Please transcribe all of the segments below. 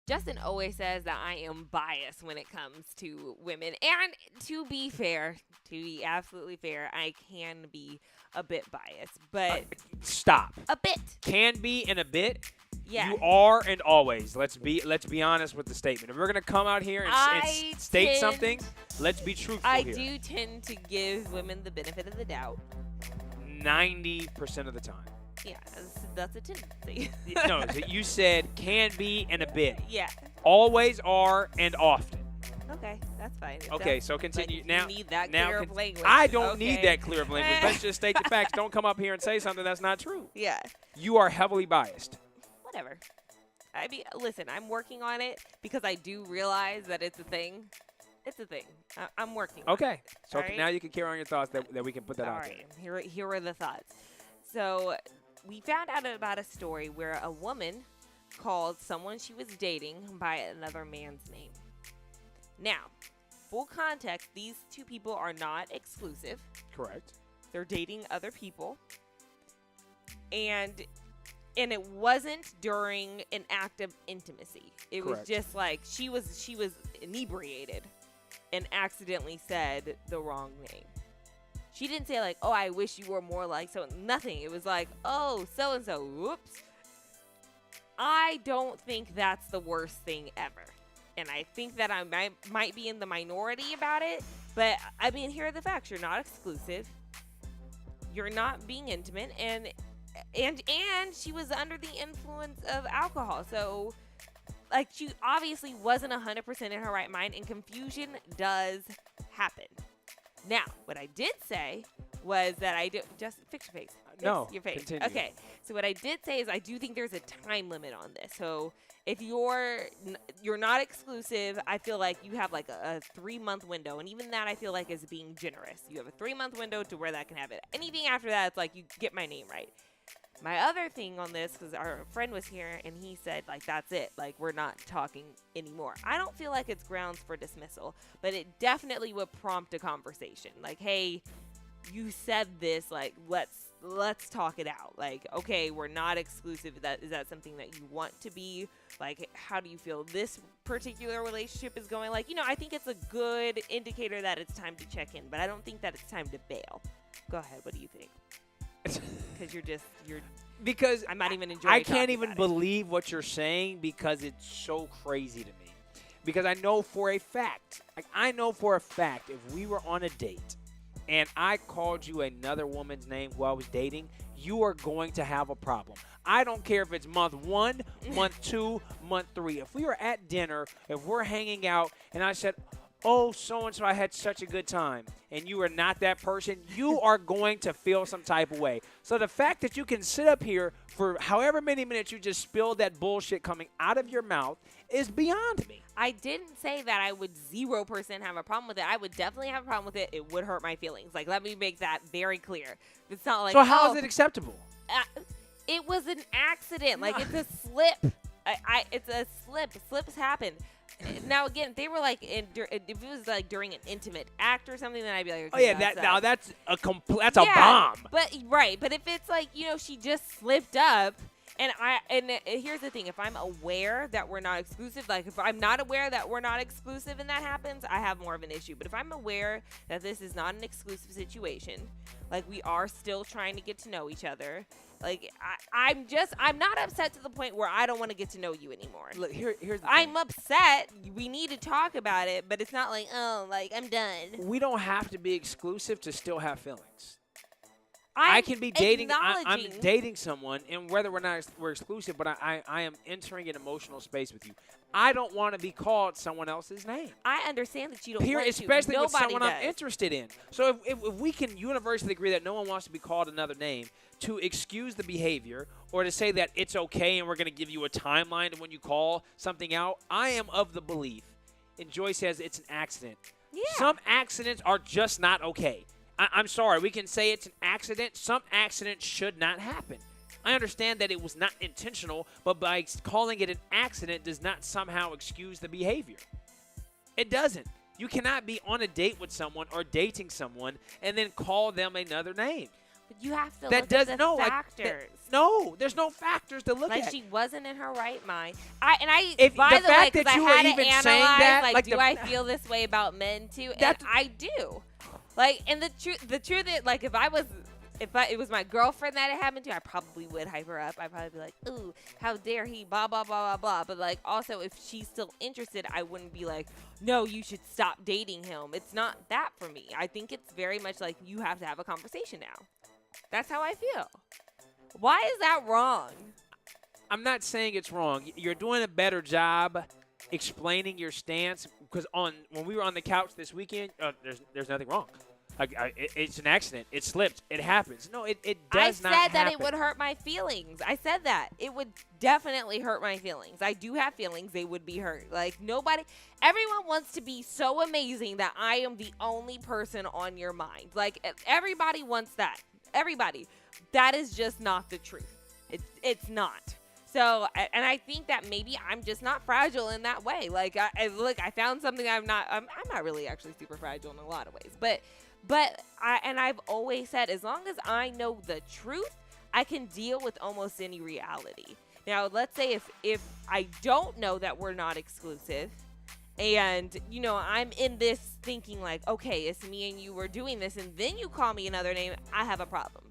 Justin always says that I am biased when it comes to women. And to be fair, to be absolutely fair, I can be a bit biased. But Stop. a bit. Can be and a bit. Yeah. You are and always. Let's be honest with the statement. If we're gonna come out here and state something, let's be truthful I here. do tend to give women the benefit of the doubt. 90% of the time. Yeah, that's a tendency. No, so you said can be and a bit. Yeah. Always, are, and often. Okay, that's fine. Okay, so continue. Now, you need that now clear of language. I don't Okay. need that clear of language. Let's just state the facts. Don't come up here and say something that's not true. Yeah. You are heavily biased. Whatever. I mean, listen, I'm working on it because I do realize that it's a thing. It's a thing. I'm working on it. Okay, so All right. now you can carry on your thoughts that we can put that All out right. Here are the thoughts. So we found out about a story where a woman called someone she was dating by another man's name. Now, full context, these two people are not exclusive. there. Correct. They're dating other people. And it wasn't during an act of intimacy. It was Correct. just like she was inebriated and accidentally said the wrong name. She didn't say like, "Oh, I wish you were more like so." Nothing. It was like, "Oh, so and so." Whoops. I don't think that's the worst thing ever. And I think that I might be in the minority about it, but I mean, here are the facts. You're not exclusive. You're not being intimate, and she was under the influence of alcohol. So, like, she obviously wasn't 100% in her right mind, and confusion does happen. Now, what I did say was that I do just fix your face. Fix No, your face. continue. Okay. So what I did say is I do think there's a time limit on this. So if you're not exclusive, I feel like you have like a 3-month window, and even that I feel like is being generous. You have a 3-month window to where that can happen. Anything after that, it's like you get my name right. My other thing on this, because our friend was here and he said, like, that's it. Like, we're not talking anymore. I don't feel like it's grounds for dismissal, but it definitely would prompt a conversation. Like, hey, you said this, like, let's talk it out. Like, okay, we're not exclusive. Is that something that you want to be? Like, how do you feel this particular relationship is going? Like, I think it's a good indicator that it's time to check in, but I don't think that it's time to bail. Go ahead. What do you think? Because because I'm not even enjoying. I can't even believe what you're saying because it's so crazy to me. Because I know for a fact, if we were on a date and I called you another woman's name who I was dating, you are going to have a problem. I don't care if it's month 1, month 2, month 3. If we were at dinner, if we're hanging out, and I said, "Oh, so-and-so, I had such a good time," and you are not that person, you are going to feel some type of way. So the fact that you can sit up here for however many minutes you just spilled that bullshit coming out of your mouth is beyond me. I didn't say that I would 0% have a problem with it. I would definitely have a problem with it. It would hurt my feelings. Like, let me make that very clear. It's not like, So how is it acceptable? It was an accident. Like, it's a slip. It's a slip. Slips happen. Now again, if they were like if it was like during an intimate act or something, then I'd be like, okay, that's a bomb. But but if it's like she just slipped up, and here's the thing: if I'm aware that we're not exclusive, like if I'm not aware that we're not exclusive and that happens, I have more of an issue. But if I'm aware that this is not an exclusive situation, like we are still trying to get to know each other. Like, I'm not upset to the point where I don't want to get to know you anymore. Look, here's the thing. I'm upset. We need to talk about it, but it's not like, oh, like, I'm done. We don't have to be exclusive to still have feelings. I can be dating. I'm dating someone, and whether we're exclusive, but I am entering an emotional space with you. I don't want to be called someone else's name. I understand that you don't want to. Especially with Nobody someone does. I'm interested in. So if we can universally agree that no one wants to be called another name, to excuse the behavior or to say that it's okay and we're going to give you a timeline to when you call something out, I am of the belief, and Joy says it's an accident. Yeah. Some accidents are just not okay. I'm sorry. We can say it's an accident. Some accidents should not happen. I understand that it was not intentional, but by calling it an accident does not somehow excuse the behavior. It doesn't. You cannot be on a date with someone or dating someone and then call them another name. But you have to That look does at the no factors. no. There's no factors to look Like at. she wasn't in her right mind. If By the the way, fact 'cause that I you had were to even analyze, saying that, like, like do the- I feel this way about men too? And That's- I do. Like, and the truth is, like, if it was my girlfriend that it happened to, I probably would hype her up. I'd probably be like, ooh, how dare he, blah, blah, blah, blah, blah. But, like, also, if she's still interested, I wouldn't be like, no, you should stop dating him. It's not that for me. I think it's very much like you have to have a conversation now. That's how I feel. Why is that wrong? I'm not saying it's wrong. You're doing a better job explaining your stance because when we were on the couch this weekend, there's nothing wrong. It's an accident. It slipped. It happens. No, it does not I happen. said that it would hurt my feelings. I said that. It would definitely hurt my feelings. I do have feelings. They would be hurt. Like, everyone wants to be so amazing that I am the only person on your mind. Like, everybody wants that. Everybody. That is just not the truth. It's not. So, and I think that maybe I'm just not fragile in that way. Like, I found something I'm not really actually super fragile in a lot of ways. But I've always said, as long as I know the truth, I can deal with almost any reality. Now, let's say if I don't know that we're not exclusive, and, you know, I'm in this thinking like, okay, it's me and you were doing this, and then you call me another name, I have a problem.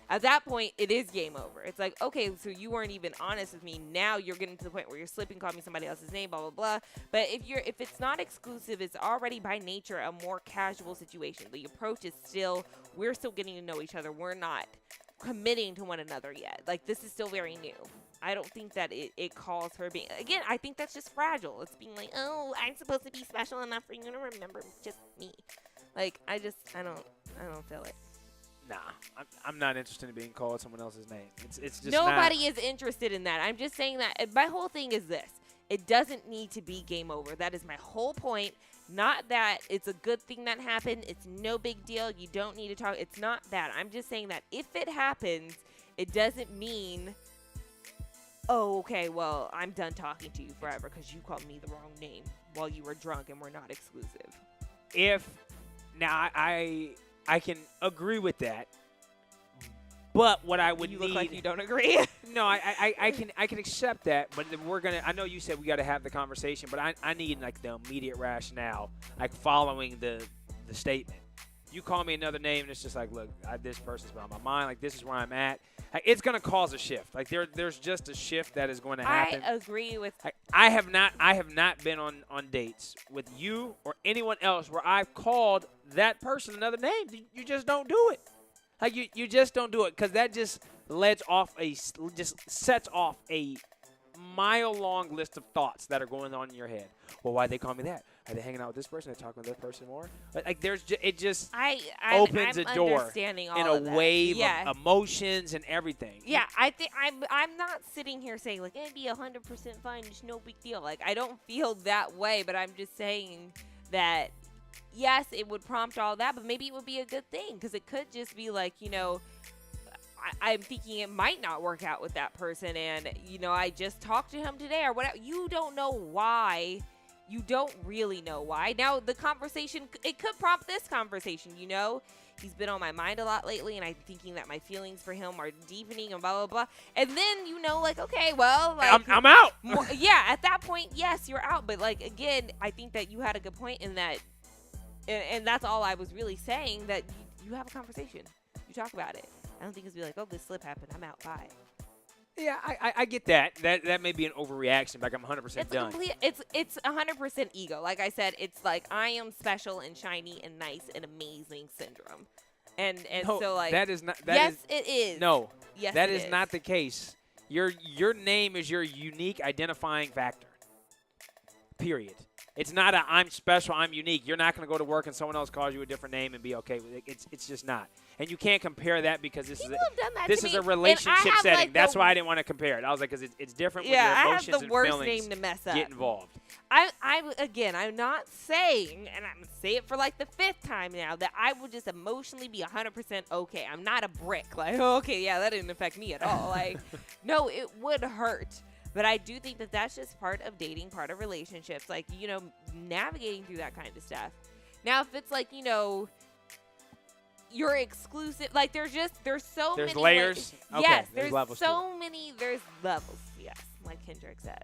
At that point, it is game over. It's like, okay, so you weren't even honest with me. Now you're getting to the point where you're slipping, calling me somebody else's name, blah, blah, blah. But if it's not exclusive, it's already by nature a more casual situation. The approach is we're still getting to know each other. We're not committing to one another yet. Like, this is still very new. I don't think that it calls her being, again, I think that's just fragile. It's being like, oh, I'm supposed to be special enough for you to remember just me. Like, I don't feel it. Nah, I'm not interested in being called someone else's name. It's just nobody is interested in that. I'm just saying that my whole thing is this. It doesn't need to be game over. That is my whole point. Not that it's a good thing that happened. It's no big deal. You don't need to talk. It's not that. I'm just saying that if it happens, it doesn't mean, oh, okay, well, I'm done talking to you forever because you called me the wrong name while you were drunk and we're not exclusive. Now I can agree with that, but what I would You need. look like you don't agree. No, I can accept that, but we're gonna. I know you said we got to have the conversation, but I need like the immediate rationale, like following the statement. You call me another name, and it's just like, look, this person's been on my mind. Like, this is where I'm at. Like, it's gonna cause a shift. Like, there's just a shift that is going to happen. I agree with. I have not been on dates with you or anyone else where I've called that person another name. You just don't do it. Like, you just don't do it because that just sets off a mile-long list of thoughts that are going on in your head. Well, why'd they call me that? Are they hanging out with this person? Are they talking with this person more? Like it just opens I'm a door understanding all in of a that. wave Yeah. of emotions and everything. Yeah, I think I'm not sitting here saying like it'd be 100% fine, just no big deal. Like, I don't feel that way, but I'm just saying that yes, it would prompt all that, but maybe it would be a good thing because it could just be like, you know, I'm thinking it might not work out with that person, and you know, I just talked to him today or whatever. You don't know why. You don't really know why. Now, the conversation, it could prompt this conversation, you know? He's been on my mind a lot lately, and I'm thinking that my feelings for him are deepening and blah, blah, blah. And then, you know, like, okay, well, like. I'm out. Yeah, at that point, yes, you're out. But, like, again, I think that you had a good point in that, and that's all I was really saying, that you have a conversation. You talk about it. I don't think it's be like, oh, this slip happened. I'm out. Bye. Yeah, I get that. That may be an overreaction. Like, I'm 100% done. It's 100% ego. Like I said, it's like I am special and shiny and nice and amazing syndrome. And No, so like that is not. it is. No, Yes, that it is not the case. Your name is your unique identifying factor. Period. It's not a I'm special, I'm unique. You're not going to go to work and someone else calls you a different name and be okay with it. It's just not. And you can't compare that because this People have done that is to me. a And relationship I have, setting. like, That's the- why I didn't want to compare it. I was like, because it's different Yeah, when I your have emotions the and worst feelings name to mess up. get involved. I'm not saying, and I'm gonna say it for like the 5th time now, that I would just emotionally be 100% okay. I'm not a brick. Like, oh, okay, yeah, that didn't affect me at all. Like, no, it would hurt. But I do think that that's just part of dating, part of relationships. Like, you know, navigating through that kind of stuff. Now, if it's like, you know, you're exclusive. Like there's so There's many layers. Like, Okay, yes, there's levels to so many. There's levels. Yes, like Kendrick says.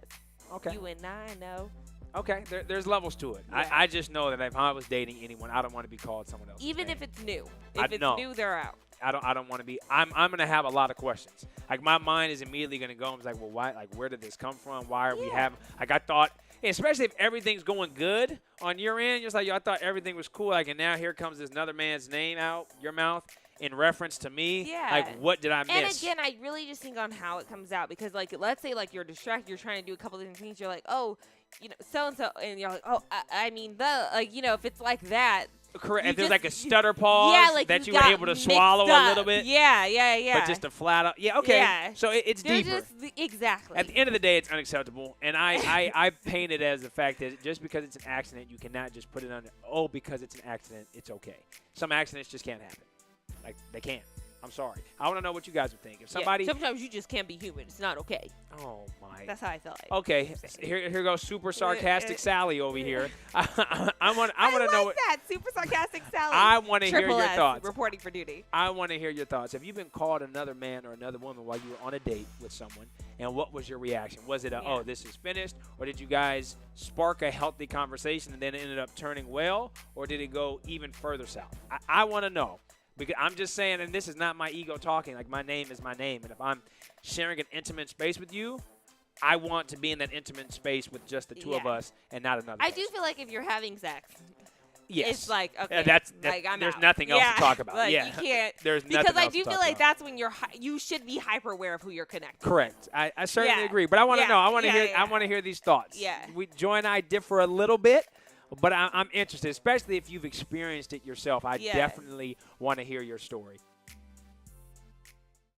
Okay. You and I know. Okay, there's levels to it. Yeah. I just know that if I was dating anyone, I don't want to be called someone else. Even if it's new. I If it's know. new, they're out. I don't want to be. I'm gonna have a lot of questions. Like my mind is immediately gonna go. I'm like, well, why? Like, where did this come from? Why are we having? Like, I thought, especially if everything's going good on your end, you're just like, yo, I thought everything was cool. Like, and now here comes this another man's name out your mouth in reference to me. Yeah. Like, what did I miss? And again, I really just think on how it comes out because, like, let's say like you're distracted, you're trying to do a couple different things. You're like, oh, you know, so and so, and you're like, oh, I mean, like, you know, if it's like that. Correct. You If there's just- like a stutter pause Yeah, like that you you were got able to mixed swallow a up. little bit. Yeah. But just a flat out. Yeah, okay. Yeah. So it's They're deeper. Exactly. At the end of the day, it's unacceptable. And I paint it as the fact that just because it's an accident, you cannot just put it under, oh, because it's an accident, it's okay. Some accidents just can't happen. Like, they can't. I'm sorry. I want to know what you guys would think. If somebody. Sometimes you just can't be human. It's not okay. Oh, my. That's how I felt like. Okay. Here goes super sarcastic Sally over here. I want to know. Like that. Super sarcastic Sally. I want to hear Triple your S, thoughts. reporting for duty. I want to hear your thoughts. Have you been called another man or another woman while you were on a date with someone? And what was your reaction? Was it oh, this is finished? Or did you guys spark a healthy conversation and then it ended up turning well? Or did it go even further south? I want to know. Because I'm just saying, and this is not my ego talking, like my name is my name. And if I'm sharing an intimate space with you, I want to be in that intimate space with just the two of us and not another I person. do feel like if you're having sex, Yes. it's like, okay, that's like, I'm there's out. nothing else to talk about. Like, yeah. you can't. There's nothing Because I else do to feel talk like about. that's when you should be hyper aware of who you're connected. Correct. I certainly Yeah. agree. But I want to Yeah. know. I want to Yeah, hear. yeah. I want to hear these thoughts. Yeah. Joy and I differ a little bit, but I'm interested, especially if you've experienced it yourself. I Yeah. definitely want to hear your story.